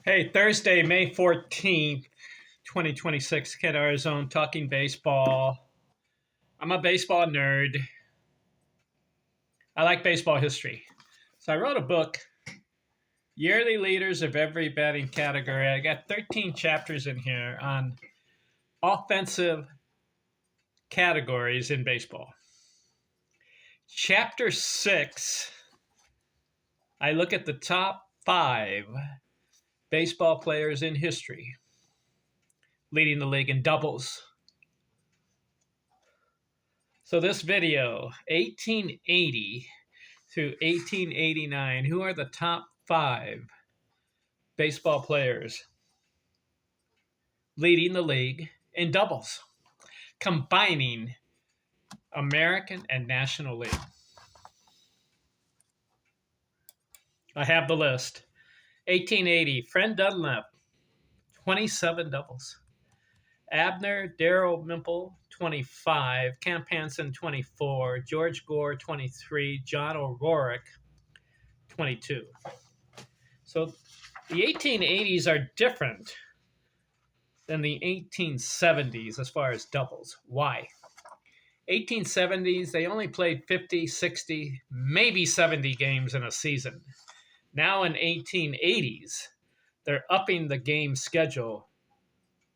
Hey, Thursday, May 14th, 2026, Kid Arizona, talking baseball. I'm a baseball nerd. I like baseball history. So I wrote a book, Yearly Leaders of Every Batting Category. I got 13 chapters in here on offensive categories in baseball. Chapter 6, I look at the top 5 baseball players in history leading the league in doubles. So this video, 1880 through 1889, who are the top 5 baseball players leading the league in doubles, combining American and National League? I have the list. 1880, Fred Dunlap, 27 doubles. Abner Darrell Mimple, 25. Camp Hansen, 24. George Gore, 23. John O'Rourke, 22. So the 1880s are different than the 1870s as far as doubles. Why? 1870s, they only played 50, 60, maybe 70 games in a season. Now in 1880s, they're upping the game schedule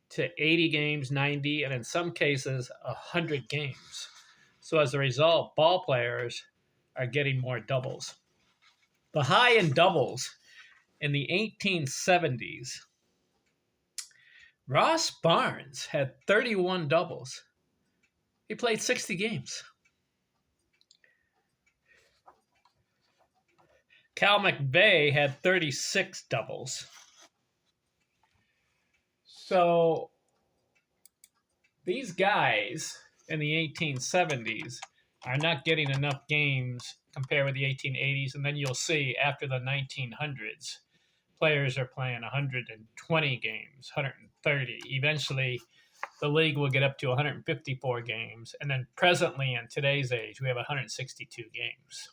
to 80 games, 90, and in some cases, 100 games. So as a result, ball players are getting more doubles. The high in doubles in the 1870s, Ross Barnes had 31 doubles. He played 60 games. Cal McVeigh had 36 doubles. So these guys in the 1870s are not getting enough games compared with the 1880s. And then you'll see after the 1900s, players are playing 120 games, 130. Eventually, the league will get up to 154 games. And then presently, in today's age, we have 162 games.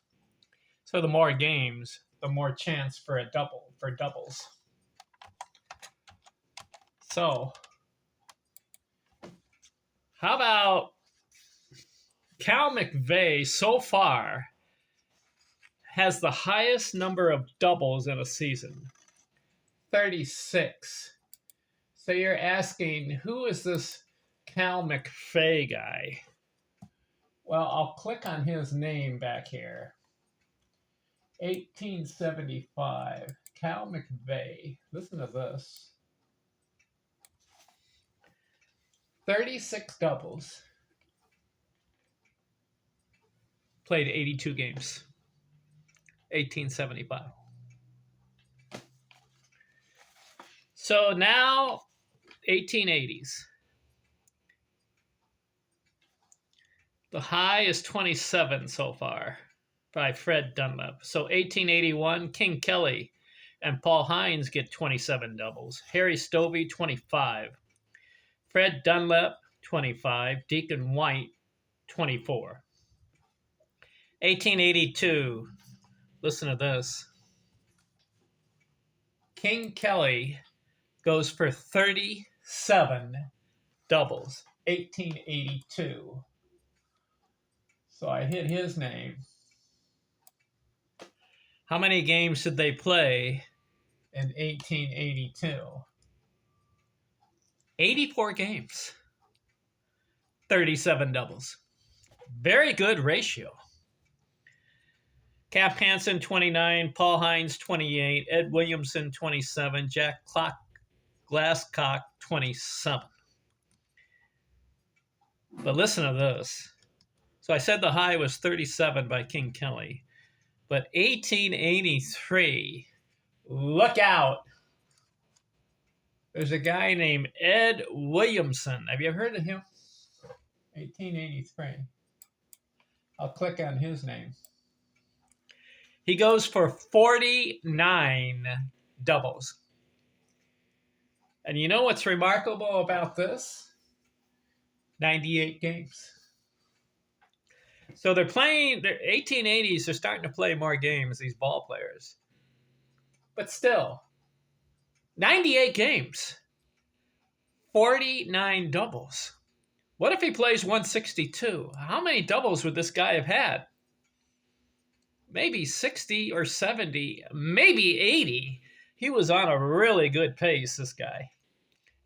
So the more games, the more chance for doubles. So how about Cal McVeigh so far has the highest number of doubles in a season, 36. So you're asking, who is this Cal McVeigh guy? Well, I'll click on his name back here. 1875, Cal McVeigh. Listen to this. 36 doubles. Played 82 games. 1875. So now, 1880s. The high is 27 so far by Fred Dunlap. So 1881, King Kelly and Paul Hines get 27 doubles. Harry Stovey, 25. Fred Dunlap, 25. Deacon White, 24. 1882, listen to this. King Kelly goes for 37 doubles, 1882. So I hit his name. How many games did they play in 1882? 84 games, 37 doubles. Very good ratio. Cap Hansen, 29. Paul Hines, 28. Ed Williamson, 27. Jack Glasscock, 27. But listen to this. So I said the high was 37 by King Kelly. But 1883, look out. There's a guy named Ed Williamson. Have you ever heard of him? 1883. I'll click on his name. He goes for 49 doubles. And you know what's remarkable about this? 98 games. So they're 1880s, they're starting to play more games, these ball players. But still, 98 games, 49 doubles. What if he plays 162? How many doubles would this guy have had? Maybe 60 or 70, maybe 80. He was on a really good pace, this guy.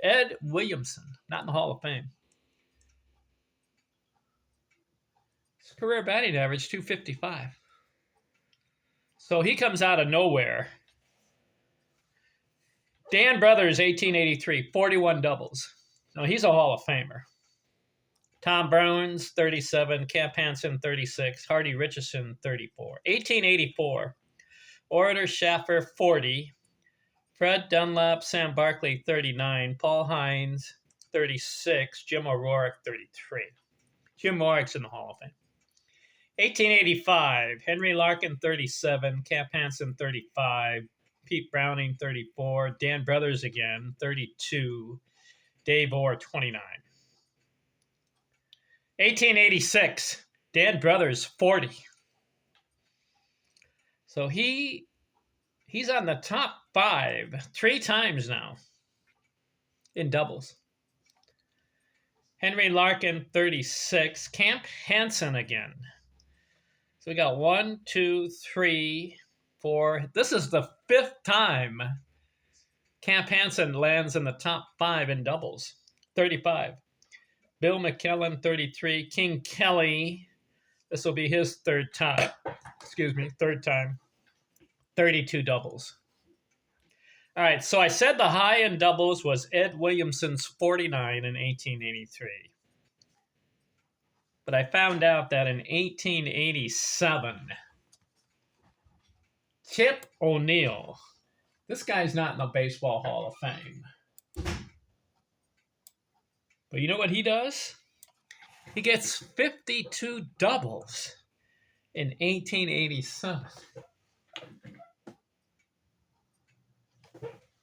Ed Williamson, not in the Hall of Fame. His career batting average, 255. So he comes out of nowhere. Dan Brothers, 1883, 41 doubles. No, he's a Hall of Famer. Tom Burns, 37. Camp Hansen, 36. Hardy Richardson, 34. 1884, Orator Schaffer, 40. Fred Dunlap, Sam Barkley, 39. Paul Hines, 36. Jim O'Rourke, 33. Jim O'Rourke's in the Hall of Fame. 1885, Henry Larkin, 37. Camp Hansen, 35. Pete Browning, 34. Dan Brothers again, 32. Dave Orr, 29. 1886, Dan Brothers, 40. So he's on the top 5 3 times now in doubles. Henry Larkin, 36. Camp Hansen again. So we got 1, 2, 3, 4. This is the 5th time Camp Hansen lands in the top 5 in doubles. 35. Bill McKellen, 33. King Kelly, this will be his third time. 32 doubles. All right, so I said the high in doubles was Ed Williamson's 49 in 1883. But I found out that in 1887, Tip O'Neill, this guy's not in the Baseball Hall of Fame. But you know what he does? He gets 52 doubles in 1887.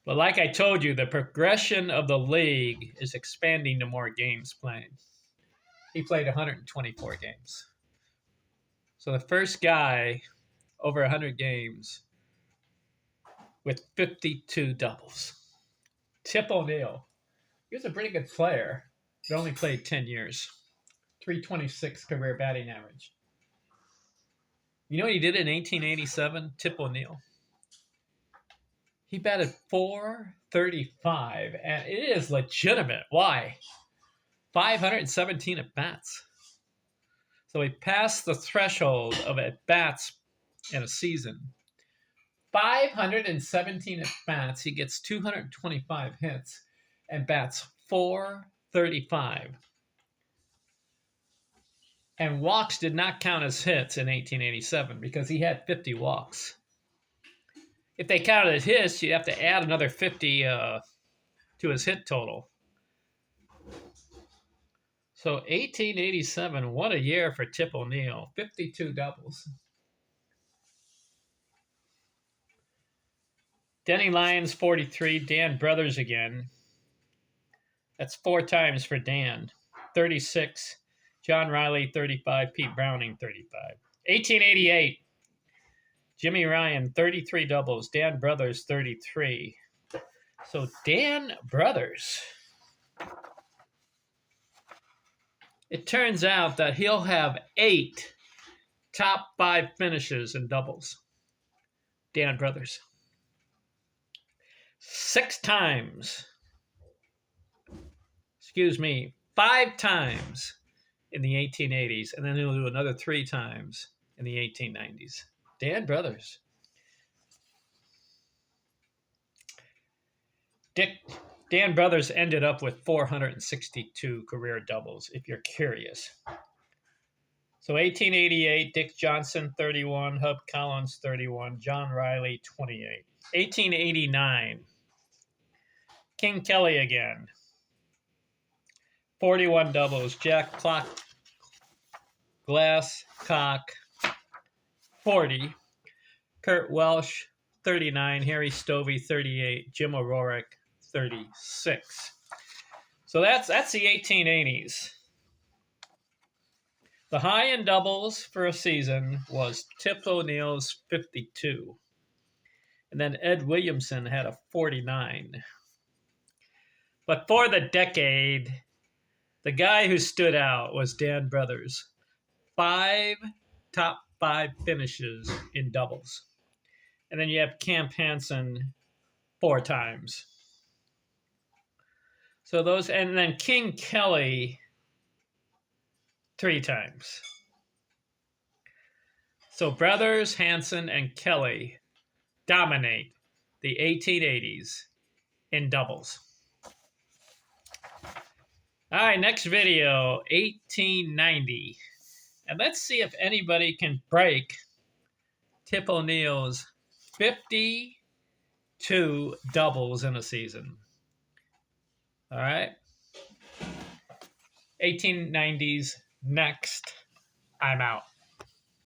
But like I told you, the progression of the league is expanding to more games played. He played 124 games. So the first guy over 100 games with 52 doubles. Tip O'Neill. He was a pretty good player, but only played 10 years. 326 career batting average. You know what he did in 1887, Tip O'Neill? He batted .435, and it is legitimate. Why? 517 at-bats. So he passed the threshold of at-bats in a season. 517 at-bats. He gets 225 hits and bats .435. And walks did not count as hits in 1887 because he had 50 walks. If they counted hits, you'd have to add another 50 to his hit total. So 1887, what a year for Tip O'Neill. 52 doubles. Denny Lyons, 43. Dan Brothers again. That's 4 times for Dan. 36. John Riley, 35. Pete Browning, 35. 1888. Jimmy Ryan, 33 doubles. Dan Brothers, 33. So Dan Brothers. It turns out that he'll have 8 top 5 finishes in doubles. Dan Brothers. 6 times. 5 times in the 1880s, and then he'll do another 3 times in the 1890s. Dan Brothers. Dan Brothers ended up with 462 career doubles, if you're curious. So 1888, Dick Johnson, 31. Hub Collins, 31. John Riley, 28. 1889, King Kelly again. 41 doubles. Jack Glasscock, 40. Kurt Welsh, 39. Harry Stovey, 38. Jim O'Rourke, 36. So that's the 1880s. The high in doubles for a season was Tip O'Neill's 52. And then Ed Williamson had a 49. But for the decade, the guy who stood out was Dan Brothers. 5 top 5 finishes in doubles. And then you have Camp Hansen 4 times. So those, and then King Kelly 3 times. So Brothers, Hansen, and Kelly dominate the 1880s in doubles. All right, next video, 1890. And let's see if anybody can break Tip O'Neill's 52 doubles in a season. All right. 1890s next. I'm out.